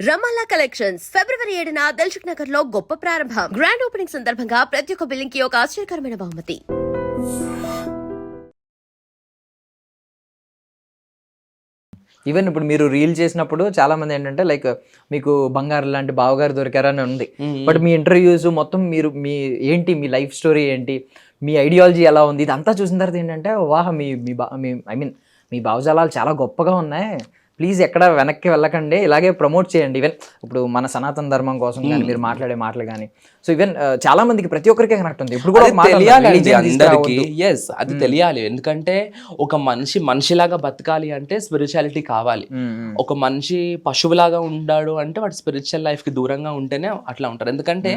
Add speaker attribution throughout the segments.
Speaker 1: రమాలా collections ఫిబ్రవరి 7న దిల్సుఖ్ నగర్ లో గొప్ప ప్రారంభం. గ్రాండ్ ఓపెనింగ్ సందర్భంగా ప్రతి ఒక్క బిల్లింగ్ కి ఒక ఆశ్చర్యకరమైన బహుమతి.
Speaker 2: ఈవెన్ ఇప్పుడు మీరు రీల్ చేసినప్పుడు చాలా మంది ఏంటంటే లైక్ మీకు బంగారు లాంటి బావగారు దొరికారని ఉంది. బట్ మీ ఇంటర్వ్యూస్ మొత్తం మీరు మీ లైఫ్ స్టోరీ ఏంటి, మీ ఐడియాలజీ ఎలా ఉంది, ఇదంతా చూసిన తర్వాత ఏంటంటే వాహ్ మీ మీ భావజాలాలు చాలా గొప్పగా ఉన్నాయి, ప్లీజ్ ఎక్కడ వెనక్కి వెళ్ళకండి, ఇలాగే ప్రమోట్ చేయండి. ఈవెన్ ఇప్పుడు మన సనాతన ధర్మం కోసం కానీ మీరు మాట్లాడే మాటలు కానీ సో ఈవెన్ చాలా మందికి ప్రతి ఒక్కరికి కనెక్ట్ ఉంది. ఇప్పుడు కూడా
Speaker 3: తెలియాలి అందరికి. ఎస్, అది తెలియాలి. ఎందుకంటే ఒక మనిషిలాగా బతకాలి అంటే స్పిరిచువాలిటీ కావాలి. ఒక మనిషి పశువులాగా ఉండాడు అంటే వాడు స్పిరిచువల్ లైఫ్ కి దూరంగా ఉంటేనే అట్లా ఉంటారు. ఎందుకంటే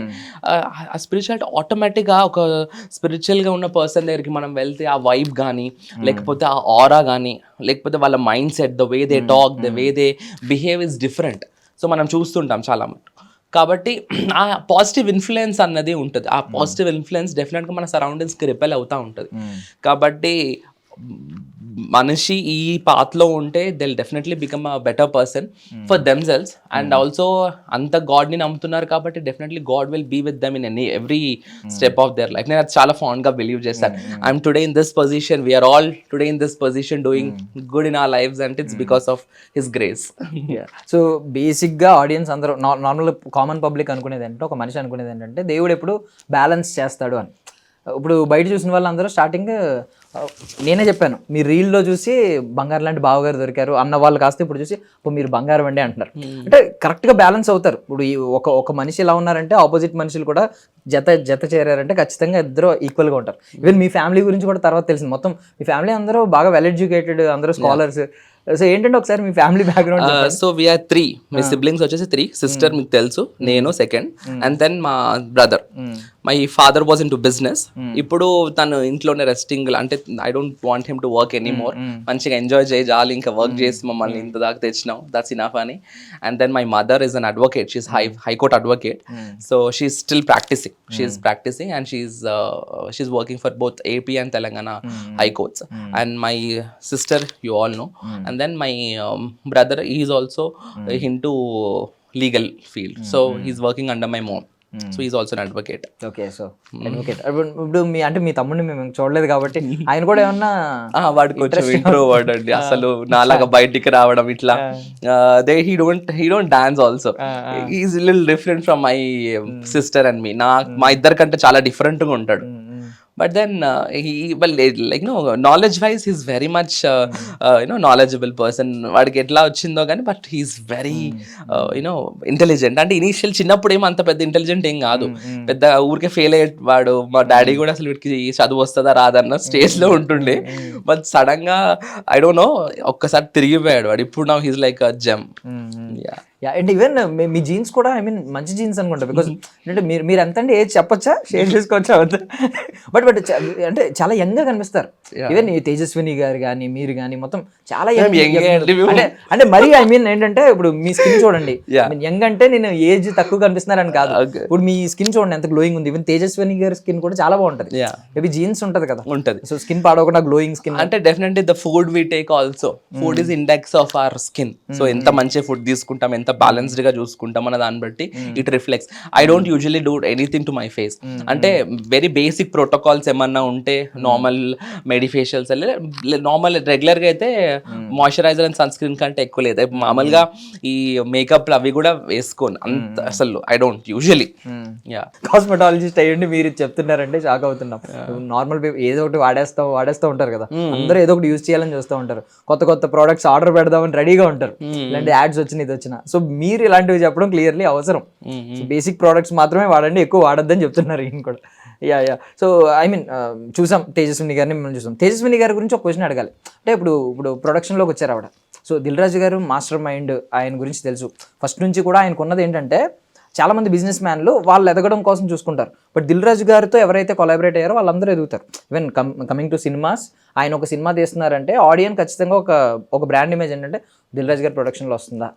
Speaker 3: ఆ స్పిరిచువాలిటీ ఆటోమేటిక్ గా ఒక స్పిరిచువల్ గా ఉన్న పర్సన్ దగ్గరికి మనం వెళ్తే ఆ వైబ్ కానీ లేకపోతే ఆ ఆరా కానీ లేకపోతే వాళ్ళ mind set, the way they talk, the way they behave is different. So మనం చూస్తుంటాం చాలా మంది. కాబట్టి ఆ పాజిటివ్ ఇన్ఫ్లుయెన్స్ అన్నది ఉంటుంది. ఆ పాజిటివ్ ఇన్ఫ్లుయెన్స్ డెఫినెట్గా మన సరౌండింగ్స్కి రిపెల్ అవుతూ ఉంటుంది. కాబట్టి మనిషి ఈ పాత్లో ఉంటే they'll definitely become a better person for themselves. And also అంత గాడ్ని నమ్ముతున్నారు కాబట్టి definitely God will be with them in every step of their life. నేను అది చాలా ఫాండ్గా బిలీవ్ చేస్తాను. I'm today in this position, we're all today in this position doing good in our lives and it's because of his grace.
Speaker 2: So బేసిక్గా audience అందరూ normal common public అనుకునేది ఏంటంటే, ఒక మనిషి అనుకునేది ఏంటంటే దేవుడు ఎప్పుడు బ్యాలెన్స్ చేస్తాడు అని. ఇప్పుడు బయట చూసిన వాళ్ళందరూ స్టార్టింగ్ నేనే చెప్పాను, మీ రీల్లో చూసి బంగారు లాంటి బావగారు దొరికారు అన్న వాళ్ళు కాస్త ఇప్పుడు చూసి ఇప్పుడు మీరు బంగారం అండి అంటున్నారు. అంటే కరెక్ట్గా బ్యాలెన్స్ అవుతారు. ఇప్పుడు ఈ ఒక మనిషి ఎలా ఉన్నారంటే ఆపోజిట్ మనుషులు కూడా జత చేరారంటే ఖచ్చితంగా ఇద్దరు ఈక్వల్గా ఉంటారు. ఈవెన్ మీ ఫ్యామిలీ గురించి కూడా తర్వాత తెలిసింది. మొత్తం మీ ఫ్యామిలీ అందరూ బాగా వెల్ ఎడ్యుకేటెడ్, అందరూ స్కాలర్స్. సో ఏంటంటే ఒకసారి మీ ఫ్యామిలీ బ్యాక్గ్రౌండ్.
Speaker 3: సో వీఆర్ 3, మీ సిబ్లింగ్స్ వచ్చేసి 3. సిస్టర్ మీకు తెలుసు, నేను సెకండ్, అండ్ దెన్ మా brother. My father was in to business. ఇప్పుడు తను ఇంట్లోనే రెస్టింగ్, అంటే I don't want him to work any more. మంచిగా ఎంజాయ్ చేయాలి, ఇంకా వర్క్ చేసి మమ్మల్ని ఇంత దాకా తెచ్చినాం, దట్స్ ఇనఫ్ అని. And then my mother is an advocate, she is high court advocate. So she's still practising, and she's working for both AP and Telangana high courts. And my sister, you all know. And then my brother, he is also into legal field, so he's working under my mom. So he's also an advocate.
Speaker 2: Okay, so advocate. ఇప్పుడు మీ తమ్ముడిని మేము చూడలేదు కాబట్టి ఆయన కూడా ఏమన్నా
Speaker 3: వాడు కొంచెం ఇంట్రోవర్ట్ అండి, అసలు నాలాగా బయటికి రావడం ఇట్లా. he don't dance also. He's a little different from my sister and me. మా ఇద్దరికంటే చాలా డిఫరెంట్ గా ఉంటాడు. But then knowledge wise he's very much knowledgeable person. వాడికి ఎట్లా వచ్చిందో కానీ బట్ హీస్ వెరీ ఇంటెలిజెంట్. అంటే ఇనీషియల్ చిన్నప్పుడు ఏమో అంత పెద్ద ఇంటెలిజెంట్ ఏం కాదు, పెద్ద ఊరికే ఫెయిల్ అయ్యేవాడు. మా డాడీ కూడా అసలు వీడికి చదువు వస్తుందా రాదన్న స్టేజ్ లో ఉంటుండే. బట్ సడన్ గా ఐ డోంట్ నో ఒక్కసారి తిరిగిపోయాడు వాడు. ఇప్పుడు now he's like a gem.
Speaker 2: And even me jeans కూడా మంచి జీన్స్ అనుకుంటా. బికాస్ అంటే మీరు ఎంత అంటే ఏజ్ చెప్పొచ్చా, షేర్ చేసుకోవచ్చా? బట్ అంటే చాలా యంగ్ గా కనిపిస్తారు. ఈవెన్ తేజస్విని గారు కానీ మీరు కానీ మొత్తం చాలా అంటే మరీ ఏంటంటే ఇప్పుడు మీ స్కిన్ చూడండి, యంగ్ అంటే నేను ఏజ్ తక్కువ కనిపిస్తున్నారని కాదు. ఇప్పుడు మీ స్కిన్ చూడండి ఎంత గ్లోయింగ్ ఉంది. ఈవెన్ తేజస్విని గారి స్కిన్ కూడా చాలా బాగుంటది. మేబీ జీన్స్ ఉంటది కదా,
Speaker 3: ఉంటది.
Speaker 2: సో స్కిన్ పాడవకుండా గ్లోయింగ్ స్కిన్.
Speaker 3: అంటే definitely the food we take also, food is index of our skin. So ఎంత మంచి ఫుడ్ తీసుకుంటాం, ఎంత బ్యాలెన్స్డ్ గా చూసుకుంటాం అన్న దాన్ని బట్టి it reflects. I don't usually do anything to my face. అంటే వెరీ బేసిక్ ప్రోటోకాల్స్ ఏమన్నా ఉంటే నార్మల్ మెడిఫేషియల్స్, నార్మల్ రెగ్యులర్ గా అయితే మాయిశ్చరైజర్ అండ్ సన్ స్క్రీన్ కంటే ఎక్కువ లేదు. మామూలుగా ఈ మేకప్ అవి కూడా వేసుకోను అంత అసలు. I don't usually.
Speaker 2: కాస్మెటాలజిస్ట్ అయ్యండి మీరు చెప్తున్నారంటే షాక్ అవుతున్నాం. నార్మల్ ఏదో ఒకటి వాడేస్తూ ఉంటారు కదా, అందరూ ఏదో ఒకటి యూజ్ చేయాలని చూస్తూ ఉంటారు. కొత్త ప్రోడక్ట్స్ ఆర్డర్ పెడదామని రెడీగా ఉంటారు, ఇలాంటి యాడ్స్ వచ్చిన ఇది వచ్చిన. సో మీరు ఇలాంటివి చెప్పడం క్లియర్లీ అవసరం. బేసిక్ ప్రోడక్ట్స్ మాత్రమే వాడండి, ఎక్కువ వాడద్దని చెప్తున్నారు ఈయన కూడా. సో చూసాం తేజస్విని గారిని, మనం చూసాం. తేజస్విని గారి గురించి ఒక క్వశ్చన్ అడగాలి. అంటే ఇప్పుడు ప్రొడక్షన్లోకి వచ్చారు ఆవిడ. సో దిల్ రాజు గారు మాస్టర్ మైండ్, ఆయన గురించి తెలుసు. ఫస్ట్ నుంచి కూడా ఆయనకు ఉన్నది ఏంటంటే, చాలా మంది బిజినెస్ మ్యాన్లు వాళ్ళు ఎదగడం కోసం చూసుకుంటారు. బట్ దిల్ రాజు గారితో ఎవరైతే కొలాబరేట్ అయ్యారో వాళ్ళందరూ ఎదుగుతారు. ఈవెన్ కమింగ్ టు సినిమాస్, ఆయన ఒక సినిమా తీస్తున్నారంటే ఆడియన్స్ ఖచ్చితంగా ఒక బ్రాండ్ ఇమేజ్ ఏంటంటే దిల్ రాజు గారి ప్రొడక్షన్లో వస్తుందా,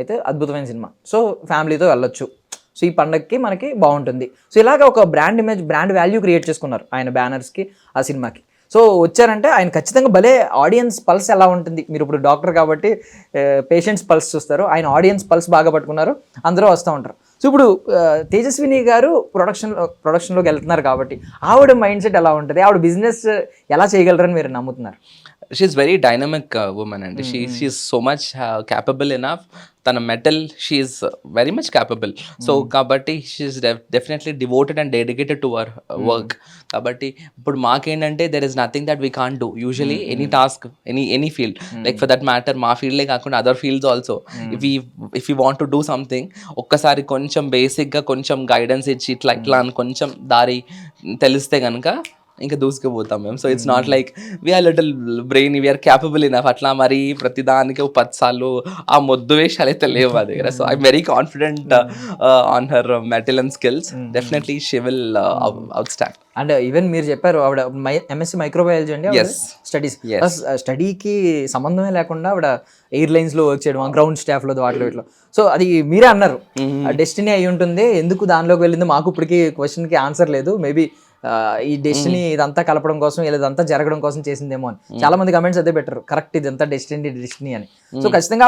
Speaker 2: అయితే అద్భుతమైన సినిమా, సో ఫ్యామిలీతో వెళ్ళొచ్చు, సో ఈ పండగకి మనకి బాగుంటుంది. సో ఇలాగ ఒక brand image, brand value create చేసుకున్నారు ఆయన బ్యానర్స్కి, ఆ సినిమాకి. సో వచ్చారంటే ఆయన ఖచ్చితంగా భలే ఆడియన్స్ పల్స్ ఎలా ఉంటుంది, మీరు ఇప్పుడు డాక్టర్ కాబట్టి పేషెంట్స్ పల్స్ చూస్తారు, ఆయన ఆడియన్స్ పల్స్ బాగా పట్టుకున్నారు, అందరూ వస్తూ ఉంటారు. సో ఇప్పుడు తేజస్విని గారు ప్రొడక్షన్లోకి వెళ్తున్నారు కాబట్టి ఆవిడ మైండ్ సెట్ ఎలా ఉంటుంది, ఆవిడ బిజినెస్ ఎలా చేయగలరని మీరు నమ్ముతున్నారు?
Speaker 3: షీఈస్ వెరీ డైనమిక్ ఉమెన్ అండి. She's so much capable enough. తన mettle she's very much capable. So కాబట్టి she's definitely devoted and dedicated to our work. కాబట్టి ఇప్పుడు మాకేంటంటే there is nothing that we can't do usually any task any field, like for that matter మా ఫీల్డే కాకుండా other fields also if you want to do something, ఒక్కసారి కొంచెం బేసిక్గా కొంచెం గైడెన్స్ ఇచ్చి ఇట్లా అని కొంచెం దారి తెలిస్తే కనుక ఇంకా దూసుకుపోతాం మేము. So it's not like we're little brain, we're capable enough అట్లా మరి ప్రతిదానికి 10 సార్లు ఆ మొద్దు వేషాలు అయితే లేవు మా దగ్గర. So I'm very confident on her metal and skills. Definitely she will out stand.
Speaker 2: And even మీరు చెప్పారు ఆవిడ ఎంఎస్సి మైక్రోబయాలజీ అండి.
Speaker 3: Yes.
Speaker 2: స్టడీకి సంబంధమే లేకుండా ఆవిడ ఎయిర్లైన్స్లో వర్క్ చేయడం, గ్రౌండ్ స్టాఫ్లో వాటిలో ఇట్లా. సో అది మీరే అన్నారు డెస్టినీ అయి ఉంటుంది, ఎందుకు దానిలోకి వెళ్ళింది మాకు ఇప్పటికీ క్వశ్చన్కి ఆన్సర్ లేదు. మేబీ ఈ డెస్టినీ ఇదంతా కలపడం కోసం లేదా ఇదంతా జరగడం కోసం చేసిందేమో అని చాలా మంది కమెంట్స్ అదే పెట్టారు, కరెక్ట్ ఇదంతా డెస్టినీ అని. సో ఖచ్చితంగా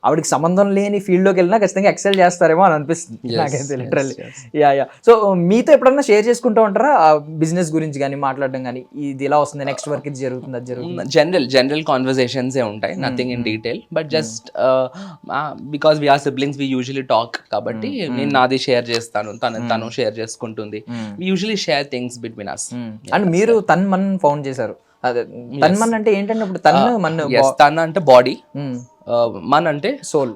Speaker 2: ఆవిడకి సంబంధం లేని ఫీల్డ్లోకి వెళ్ళినా ఖచ్చితంగా ఎక్సెల్ చేస్తారేమో అని అనిపిస్తుంది నాకైతే లిటరల్లీ. యా. సో మీతో ఎప్పుడన్నా షేర్ చేసుకుంటూ ఉంటారా బిజినెస్ గురించి కానీ మాట్లాడడం కానీ, ఇది ఇలా వస్తుంది, నెక్స్ట్ వర్క్ ఇది జరుగుతుంది, అది జరుగుతుంది?
Speaker 3: జనరల్ కాన్వర్సేషన్స్ ఉంటాయి, nothing in detail, but just because we're siblings we usually talk. కాబట్టి నేను నాది షేర్ చేస్తాను, తను షేర్ చేసుకుంటుంది. We usually share things between us.
Speaker 2: And మీరు తన్మన్ ఫౌండ్ చేశారు. అదే తన్మన్ అంటే ఏంటంటే ఇప్పుడు
Speaker 3: తన్ అంటే బాడీ, మన్ అంటే
Speaker 2: సోల్,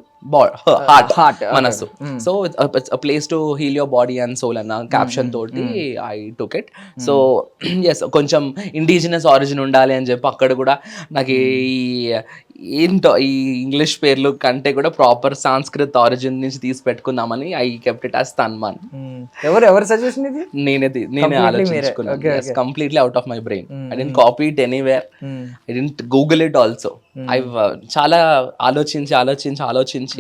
Speaker 3: హార్ట్, మనస్సు. So it's a place to heal your body and soul అన్న క్యాప్షన్ తోటి I took it. So yes, కొంచెం ఇండిజినస్ ఆరిజిన్ ఉండాలి అని చెప్పి అక్కడ కూడా నాకు ఏంటో ఈ ఇంగ్లీష్ పేర్లు కంటే కూడా ప్రాపర్ సాంస్కృత్ ఆరిజిన్ నుంచి తీసి పెట్టుకుందామని I kept it as Tanman.
Speaker 2: ఎవరు సజెషన్ ఇది?
Speaker 3: నేనే ఆలోచించుకున్నాను, completely out of my brain. I didn't copy it anywhere, I didn't Google it also. I చాలా ఆలోచించి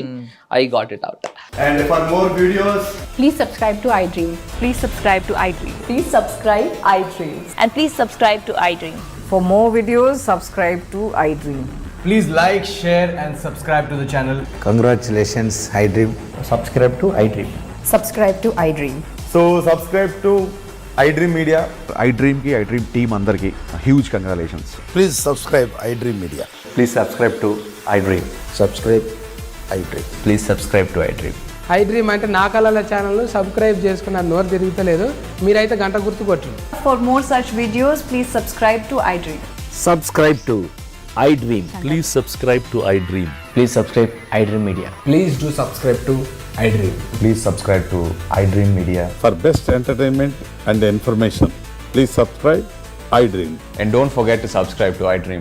Speaker 3: I got it out.
Speaker 4: And for more videos,
Speaker 5: please subscribe to iDream.
Speaker 6: Please subscribe to iDream.
Speaker 5: Please subscribe iDream.
Speaker 6: And please subscribe to iDream.
Speaker 5: For more videos, subscribe to iDream.
Speaker 4: please like, share and subscribe to the channel.
Speaker 7: Congratulations, iDream.
Speaker 4: Subscribe to iDream.
Speaker 5: Subscribe to iDream.
Speaker 4: So subscribe to iDream Media.
Speaker 8: iDream ki iDream team andarki huge congratulations.
Speaker 7: Please subscribe iDream Media.
Speaker 4: Please subscribe to iDream.
Speaker 7: Subscribe iDream.
Speaker 4: Please subscribe to iDream.
Speaker 9: iDream అంటే నా కళల channel subscribe చేసుకున్న నోరు తిరుగుతలేదు, మీరైతే గంట గుర్తు కొట్టండి.
Speaker 5: For more such videos, please subscribe to iDream.
Speaker 10: Subscribe to iDream. Please subscribe to iDream.
Speaker 4: Please subscribe iDream Media.
Speaker 7: Please do subscribe to iDream.
Speaker 4: Please subscribe to iDream Media.
Speaker 8: For best entertainment and information, please subscribe iDream.
Speaker 4: And don't forget to subscribe to iDream.